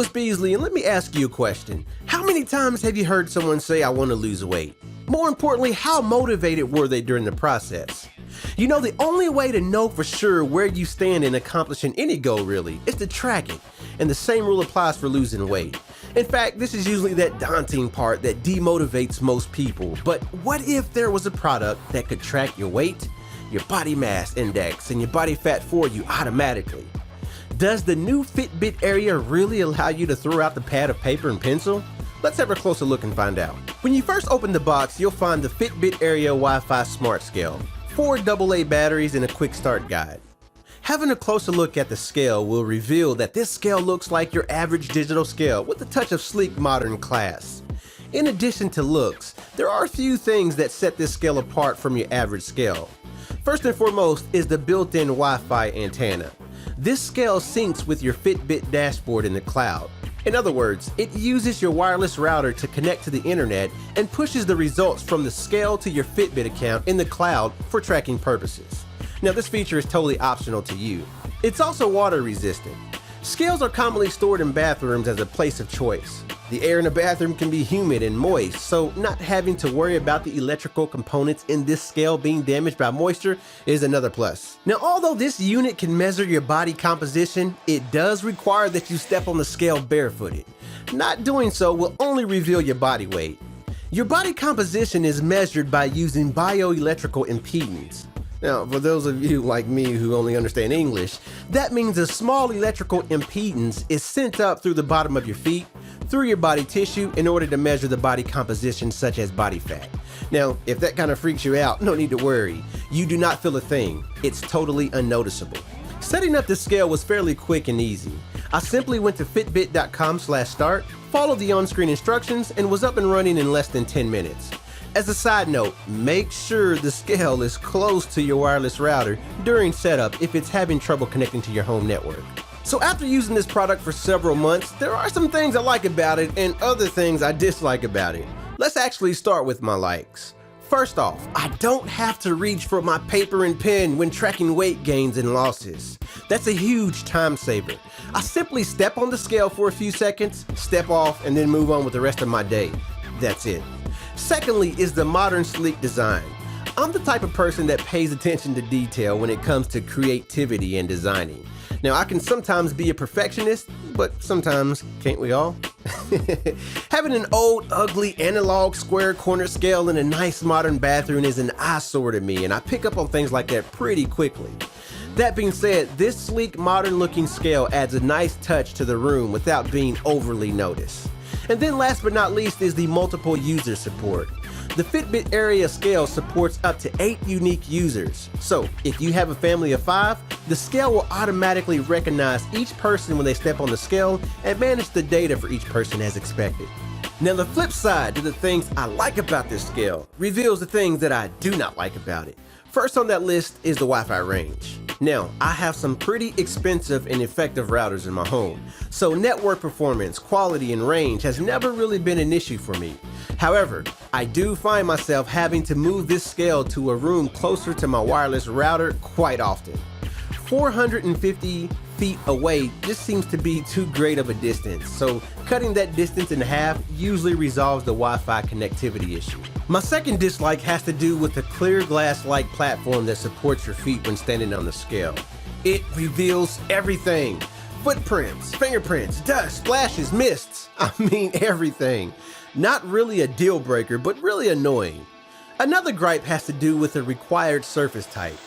Louis Beasley, and let me ask you a question. How many times have you heard someone say, "I want to lose weight"? More importantly, how motivated were they during the process? You know, the only way to know for sure where you stand in accomplishing any goal really is to track it, and the same rule applies for losing weight. In fact, this is usually that daunting part that demotivates most people. But what if there was a product that could track your weight, your body mass index, and your body fat for you automatically? Does the new Fitbit area really allow you to throw out the pad of paper and pencil? Let's have a closer look and find out. When you first open the box, you'll find the Fitbit Area Wi-Fi Smart Scale, 4 AA batteries, and a quick start guide. Having a closer look at the scale will reveal that this scale looks like your average digital scale with a touch of sleek modern class. In addition to looks, there are a few things that set this scale apart from your average scale. First and foremost is the built-in Wi-Fi antenna. This scale syncs with your Fitbit dashboard in the cloud. In other words, it uses your wireless router to connect to the internet and pushes the results from the scale to your Fitbit account in the cloud for tracking purposes. Now, this feature is totally optional to you. It's also water resistant. Scales are commonly stored in bathrooms as a place of choice. The air in a bathroom can be humid and moist, so not having to worry about the electrical components in this scale being damaged by moisture is another plus. Now, although this unit can measure your body composition, it does require that you step on the scale barefooted. Not doing so will only reveal your body weight. Your body composition is measured by using bioelectrical impedance. Now, for those of you like me who only understand English, that means a small electrical impedance is sent up through the bottom of your feet, through your body tissue in order to measure the body composition such as body fat. Now, if that kind of freaks you out, no need to worry. You do not feel a thing. It's totally unnoticeable. Setting up the scale was fairly quick and easy. I simply went to fitbit.com/start, followed the on-screen instructions, and was up and running in less than 10 minutes. As a side note, make sure the scale is close to your wireless router during setup if it's having trouble connecting to your home network. So after using this product for several months, there are some things I like about it and other things I dislike about it. Let's actually start with my likes. First off, I don't have to reach for my paper and pen when tracking weight gains and losses. That's a huge time saver. I simply step on the scale for a few seconds, step off, and then move on with the rest of my day. That's it. Secondly is the modern sleek design. I'm the type of person that pays attention to detail when it comes to creativity and designing. Now, I can sometimes be a perfectionist, but sometimes can't we all? Having an old, ugly, analog square corner scale in a nice modern bathroom is an eyesore to me, and I pick up on things like that pretty quickly. That being said, this sleek, modern looking scale adds a nice touch to the room without being overly noticed. And then last but not least is the multiple user support. The Fitbit Area scale supports up to 8 unique users. So if you have a family of 5, the scale will automatically recognize each person when they step on the scale and manage the data for each person as expected. Now, the flip side to the things I like about this scale reveals the things that I do not like about it. First on that list is the Wi-Fi range. Now, I have some pretty expensive and effective routers in my home, so network performance, quality, and range has never really been an issue for me. However, I do find myself having to move this scale to a room closer to my wireless router quite often. 450 feet away just seems to be too great of a distance, so cutting that distance in half usually resolves the Wi-Fi connectivity issue. My second dislike has to do with the clear glass-like platform that supports your feet when standing on the scale. It reveals everything. Footprints, fingerprints, dust, splashes, mists. I mean everything. Not really a deal breaker, but really annoying. Another gripe has to do with the required surface type.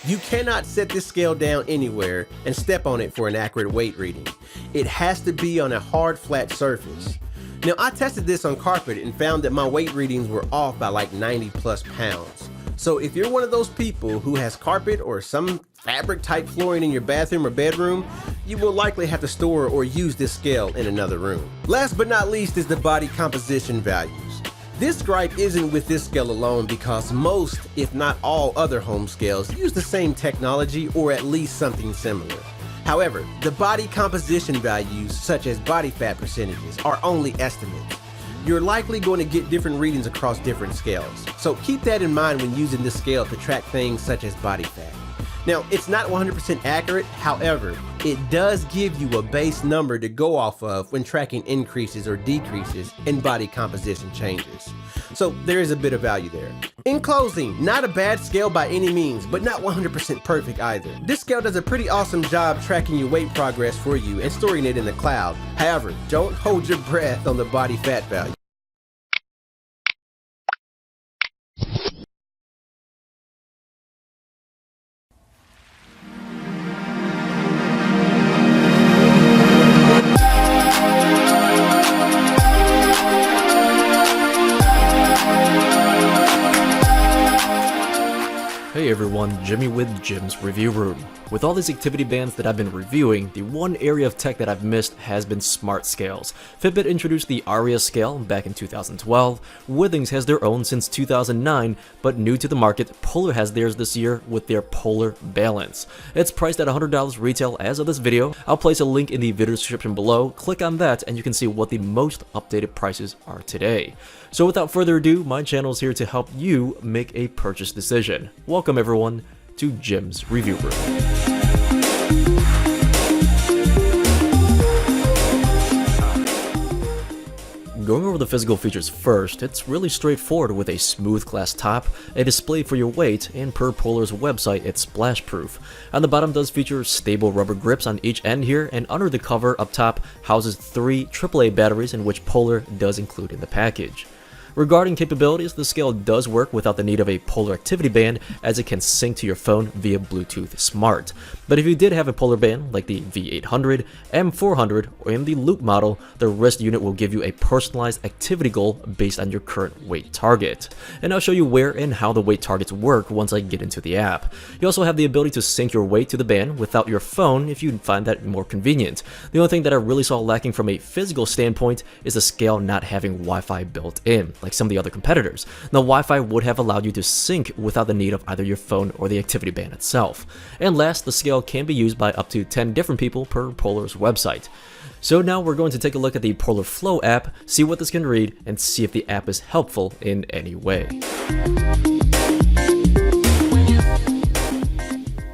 You cannot set this scale down anywhere and step on it for an accurate weight reading. It has to be on a hard, flat surface. Now, I tested this on carpet and found that my weight readings were off by like 90 plus pounds. So if you're one of those people who has carpet or some fabric type flooring in your bathroom or bedroom, you will likely have to store or use this scale in another room. Last but not least is the body composition values. This gripe isn't with this scale alone because most, if not all other home scales use the same technology or at least something similar. However, the body composition values such as body fat percentages are only estimates. You're likely going to get different readings across different scales, so keep that in mind when using this scale to track things such as body fat. Now, it's not 100% accurate, however, it does give you a base number to go off of when tracking increases or decreases in body composition changes. So there is a bit of value there. In closing, not a bad scale by any means, but not 100% perfect either. This scale does a pretty awesome job tracking your weight progress for you and storing it in the cloud. However, don't hold your breath on the body fat value. Hey everyone, Jimmy with Jim's Review Room. With all these activity bands that I've been reviewing, the one area of tech that I've missed has been smart scales. Fitbit introduced the Aria scale back in 2012, Withings has their own since 2009, but new to the market, Polar has theirs this year with their Polar Balance. It's priced at $100 retail as of this video. I'll place a link in the video description below, click on that and you can see what the most updated prices are today. So without further ado, my channel is here to help you make a purchase decision. Welcome everyone to Jim's Review Room. Going over the physical features first, it's really straightforward with a smooth glass top, a display for your weight, and per Polar's website, it's splash proof. On the bottom does feature stable rubber grips on each end here, and under the cover up top houses 3 AAA batteries in which Polar does include in the package. Regarding capabilities, the scale does work without the need of a Polar activity band as it can sync to your phone via Bluetooth Smart. But if you did have a Polar band like the V800, M400, or in the Loop model, the wrist unit will give you a personalized activity goal based on your current weight target. And I'll show you where and how the weight targets work once I get into the app. You also have the ability to sync your weight to the band without your phone if you find that more convenient. The only thing that I really saw lacking from a physical standpoint is the scale not having Wi-Fi built in, like some of the other competitors. Now, Wi-Fi would have allowed you to sync without the need of either your phone or the activity band itself. And last, the scale can be used by up to 10 different people per Polar's website. So now we're going to take a look at the Polar Flow app, see what this can read, and see if the app is helpful in any way.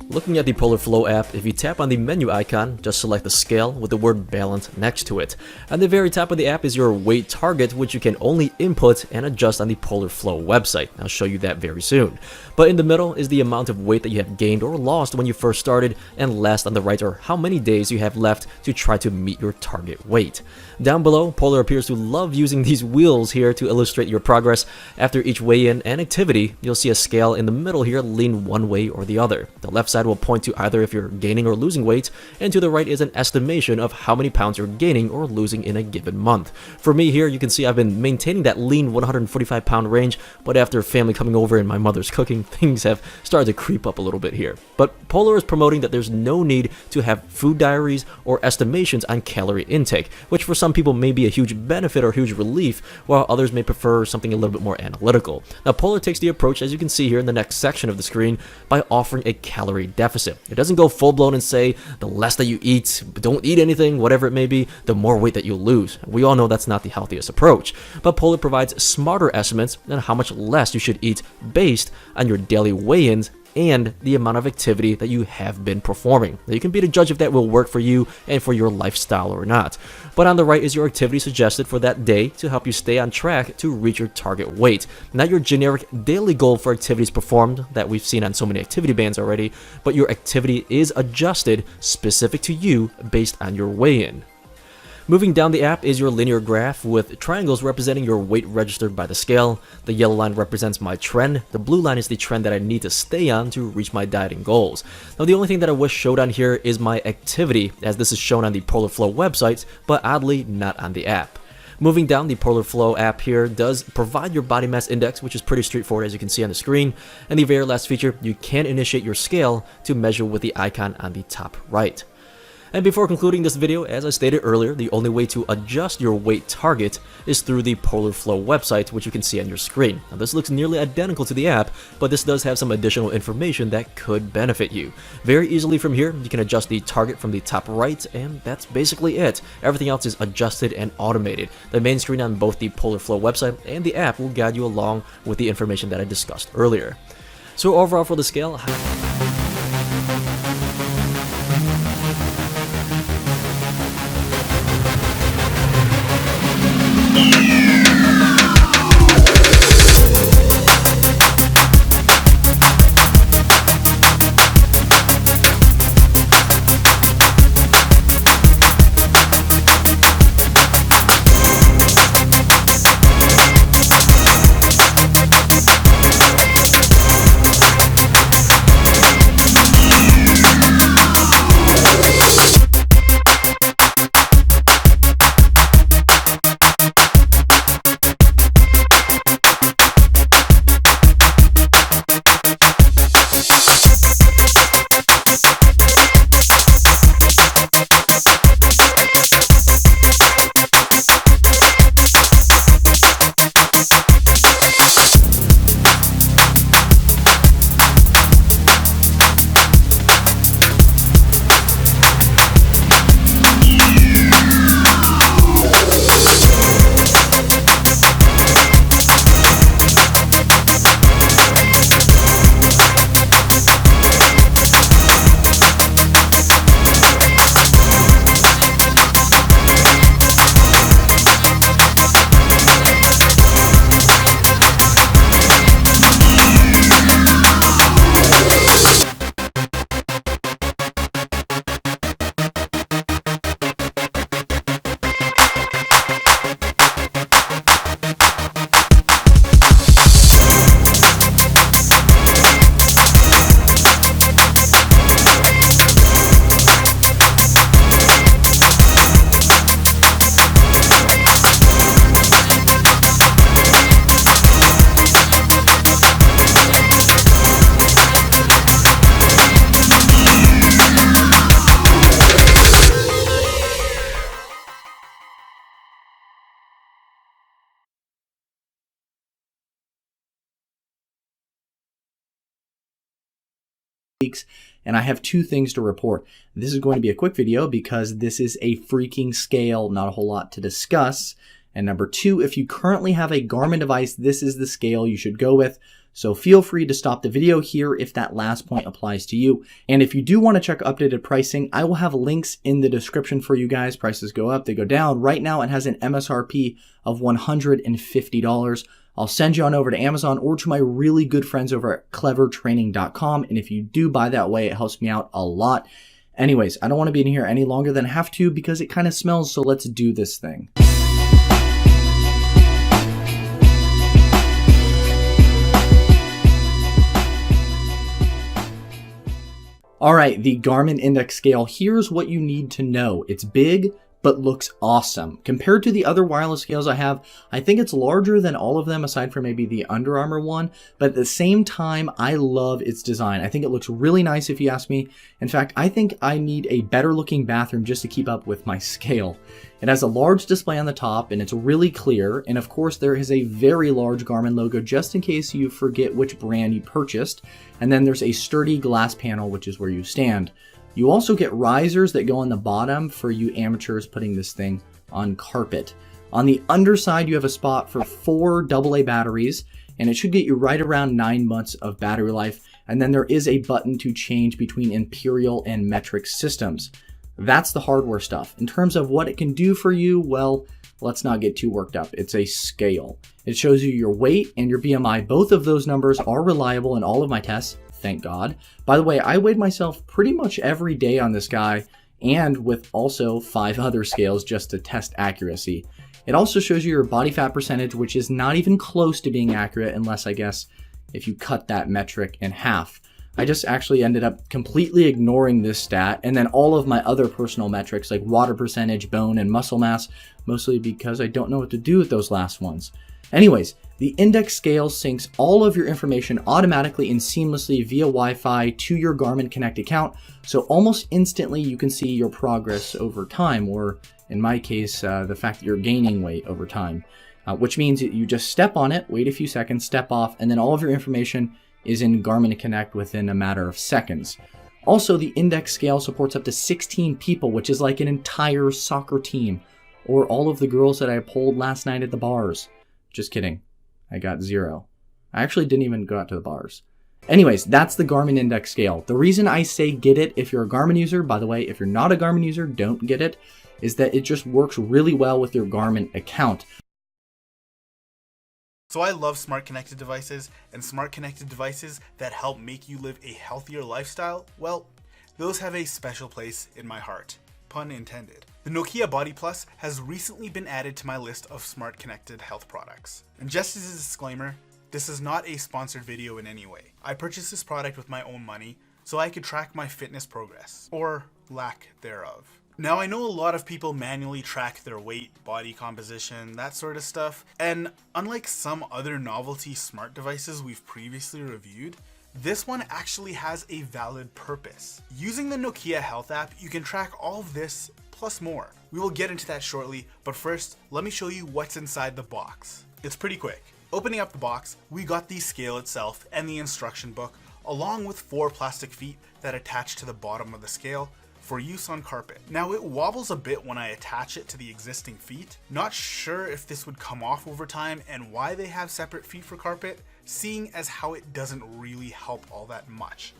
Looking at the Polar Flow app, if you tap on the menu icon, just select the scale with the word balance next to it. At the very top of the app is your weight target, which you can only input and adjust on the Polar Flow website. I'll show you that very soon. But in the middle is the amount of weight that you have gained or lost when you first started, and last on the right are how many days you have left to try to meet your target weight. Down below, Polar appears to love using these wheels here to illustrate your progress. After each weigh-in and activity, you'll see a scale in the middle here lean one way or the other. The left side will point to either if you're gaining or losing weight, and to the right is an estimation of how many pounds you're gaining or losing in a given month. For me here, you can see I've been maintaining that lean 145 pound range, but after family coming over and my mother's cooking, things have started to creep up a little bit here. But Polar is promoting that there's no need to have food diaries or estimations on calorie intake, which for some people may be a huge benefit or huge relief, while others may prefer something a little bit more analytical. Now, Polar takes the approach, as you can see here in the next section of the screen, by offering a calorie deficit. It doesn't go full-blown and say the less that you eat, don't eat anything, whatever it may be, the more weight that you'll lose. We all know that's not the healthiest approach, but Polar provides smarter estimates on how much less you should eat based on your daily weigh-ins and the amount of activity that you have been performing. Now, you can be the judge if that will work for you and for your lifestyle or not. But on the right is your activity suggested for that day to help you stay on track to reach your target weight. Not your generic daily goal for activities performed that we've seen on so many activity bands already, but your activity is adjusted specific to you based on your weigh-in. Moving down the app is your linear graph with triangles representing your weight registered by the scale. The yellow line represents my trend. The blue line is the trend that I need to stay on to reach my dieting goals. Now, the only thing that I wish showed on here is my activity, as this is shown on the Polar Flow website, but oddly not on the app. Moving down, the Polar Flow app here does provide your body mass index, which is pretty straightforward as you can see on the screen. And the very last feature, you can initiate your scale to measure with the icon on the top right. And before concluding this video, as I stated earlier, the only way to adjust your weight target is through the Polar Flow website, which you can see on your screen. Now, this looks nearly identical to the app, but this does have some additional information that could benefit you. Very easily from here, you can adjust the target from the top right, and that's basically it. Everything else is adjusted and automated. The main screen on both the Polar Flow website and the app will guide you along with the information that I discussed earlier. So overall for the scale, weeks, and I have 2 things to report. This is going to be a quick video because this is a freaking scale, not a whole lot to discuss. And number 2, if you currently have a Garmin device, this is the scale you should go with. So feel free to stop the video here if that last point applies to you. And if you do want to check updated pricing, I will have links in the description for you guys. Prices go up, they go down. Right now it has an MSRP of $150. I'll send you on over to Amazon or to my really good friends over at clevertraining.com. And if you do buy that way, it helps me out a lot. Anyways, I don't want to be in here any longer than I have to because it kind of smells. So let's do this thing. All right, the Garmin Index Scale, here's what you need to know. It's big, but looks awesome. Compared to the other wireless scales I have, I think it's larger than all of them aside from maybe the Under Armour one, but at the same time, I love its design. I think it looks really nice if you ask me. In fact, I think I need a better looking bathroom just to keep up with my scale. It has a large display on the top and it's really clear. And of course, there is a very large Garmin logo just in case you forget which brand you purchased. And then there's a sturdy glass panel, which is where you stand. You also get risers that go on the bottom for you amateurs putting this thing on carpet. On the underside, you have a spot for 4 AA batteries, and it should get you right around 9 months of battery life. And then there is a button to change between Imperial and metric systems. That's the hardware stuff. In terms of what it can do for you, well, let's not get too worked up. It's a scale. It shows you your weight and your BMI. Both of those numbers are reliable in all of my tests. Thank God. By the way, I weighed myself pretty much every day on this guy and with also 5 other scales just to test accuracy. It also shows you your body fat percentage, which is not even close to being accurate unless I guess if you cut that metric in half. I just actually ended up completely ignoring this stat and then all of my other personal metrics like water percentage, bone, and muscle mass, mostly because I don't know what to do with those last ones. Anyways, the index scale syncs all of your information automatically and seamlessly via Wi-Fi to your Garmin Connect account, so almost instantly you can see your progress over time, or in my case, the fact that you're gaining weight over time, which means that you just step on it, wait a few seconds, step off, and then all of your information is in Garmin Connect within a matter of seconds. Also, the index scale supports up to 16 people, which is like an entire soccer team, or all of the girls that I polled last night at the bars. Just kidding. I got 0. I actually didn't even go out to the bars. Anyways, that's the Garmin Index Scale. The reason I say get it if you're a Garmin user, by the way, if you're not a Garmin user, don't get it, is that it just works really well with your Garmin account. So I love smart connected devices, and smart connected devices that help make you live a healthier lifestyle, well, those have a special place in my heart. Pun intended. The Nokia Body Plus has recently been added to my list of smart connected health products. And just as a disclaimer, this is not a sponsored video in any way. I purchased this product with my own money so I could track my fitness progress, or lack thereof. Now I know a lot of people manually track their weight, body composition, that sort of stuff, and unlike some other novelty smart devices we've previously reviewed, this one actually has a valid purpose. Using the Nokia Health app, you can track all of this plus more. We will get into that shortly, but first, let me show you what's inside the box. It's pretty quick. Opening up the box, we got the scale itself and the instruction book, along with 4 plastic feet that attach to the bottom of the scale for use on carpet. Now it wobbles a bit when I attach it to the existing feet. Not sure if this would come off over time and why they have separate feet for carpet, seeing as how it doesn't really help all that much.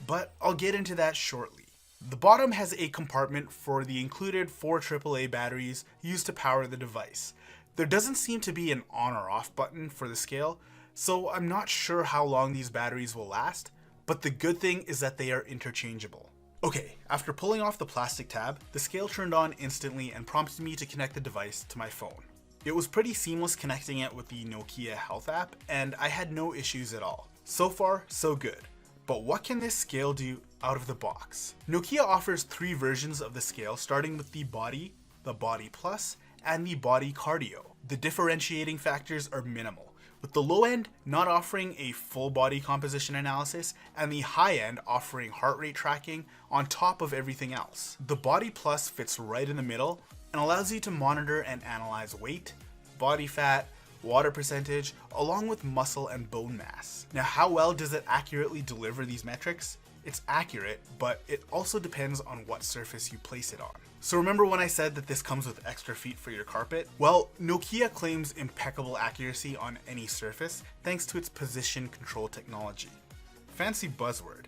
But I'll get into that shortly. The bottom has a compartment for the included 4 AAA batteries used to power the device. There doesn't seem to be an on or off button for the scale, so I'm not sure how long these batteries will last, but the good thing is that they are interchangeable. Okay, after pulling off the plastic tab, the scale turned on instantly and prompted me to connect the device to my phone. It was pretty seamless connecting it with the Nokia Health app, and I had no issues at all. So far, so good. But what can this scale do out of the box? Nokia offers 3 versions of the scale, starting with the Body Plus, and the Body Cardio. The differentiating factors are minimal, with the low end not offering a full body composition analysis and the high end offering heart rate tracking on top of everything else. The Body Plus fits right in the middle and allows you to monitor and analyze weight, body fat, water percentage, along with muscle and bone mass. Now, how well does it accurately deliver these metrics? It's accurate, but it also depends on what surface you place it on. So remember when I said that this comes with extra feet for your carpet? Well, Nokia claims impeccable accuracy on any surface thanks to its position control technology. Fancy buzzword.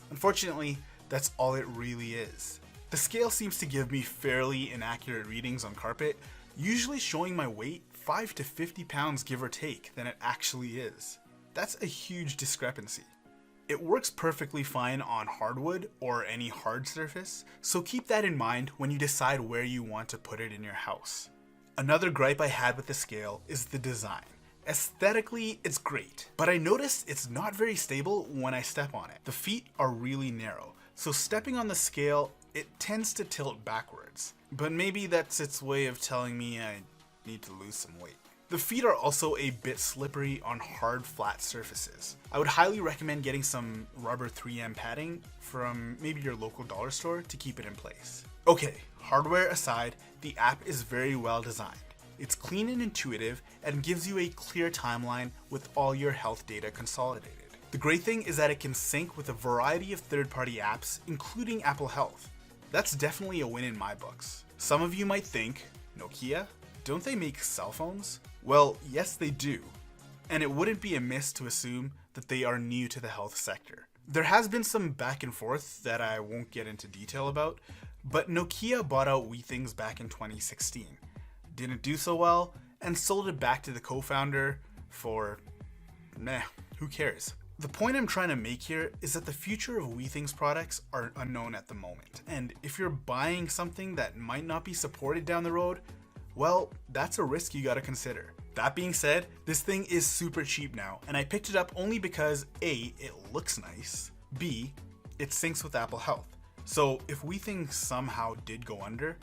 Unfortunately, that's all it really is. The scale seems to give me fairly inaccurate readings on carpet, usually showing my weight 5 to 50 pounds give or take than it actually is. That's a huge discrepancy. It works perfectly fine on hardwood or any hard surface, so keep that in mind when you decide where you want to put it in your house. Another gripe I had with the scale is the design. Aesthetically, it's great, but I noticed it's not very stable when I step on it. The feet are really narrow, so stepping on the scale, it tends to tilt backwards. But maybe that's its way of telling me I need to lose some weight. The feet are also a bit slippery on hard, flat surfaces. I would highly recommend getting some rubber 3M padding from maybe your local dollar store to keep it in place. Okay, hardware aside, the app is very well designed. It's clean and intuitive and gives you a clear timeline with all your health data consolidated. The great thing is that it can sync with a variety of third-party apps, including Apple Health. That's definitely a win in my books. Some of you might think, Nokia? Don't they make cell phones? Well, yes they do. And it wouldn't be amiss to assume that they are new to the health sector. There has been some back and forth that I won't get into detail about, but Nokia bought out WeThings back in 2016. Didn't do so well, and sold it back to the co-founder for, meh, who cares? The point I'm trying to make here is that the future of WeThings products are unknown at the moment, and if you're buying something that might not be supported down the road, well, that's a risk you gotta consider. That being said, this thing is super cheap now, and I picked it up only because A, it looks nice, B, it syncs with Apple Health. So if WeThings somehow did go under,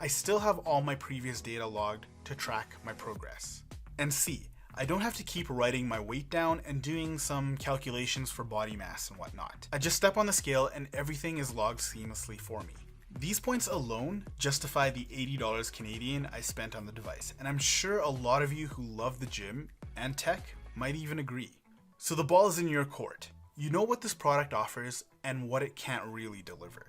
I still have all my previous data logged to track my progress. And C, I don't have to keep writing my weight down and doing some calculations for body mass and whatnot. I just step on the scale and everything is logged seamlessly for me. These points alone justify the $80 Canadian I spent on the device, and I'm sure a lot of you who love the gym and tech might even agree. So the ball is in your court. You know what this product offers and what it can't really deliver.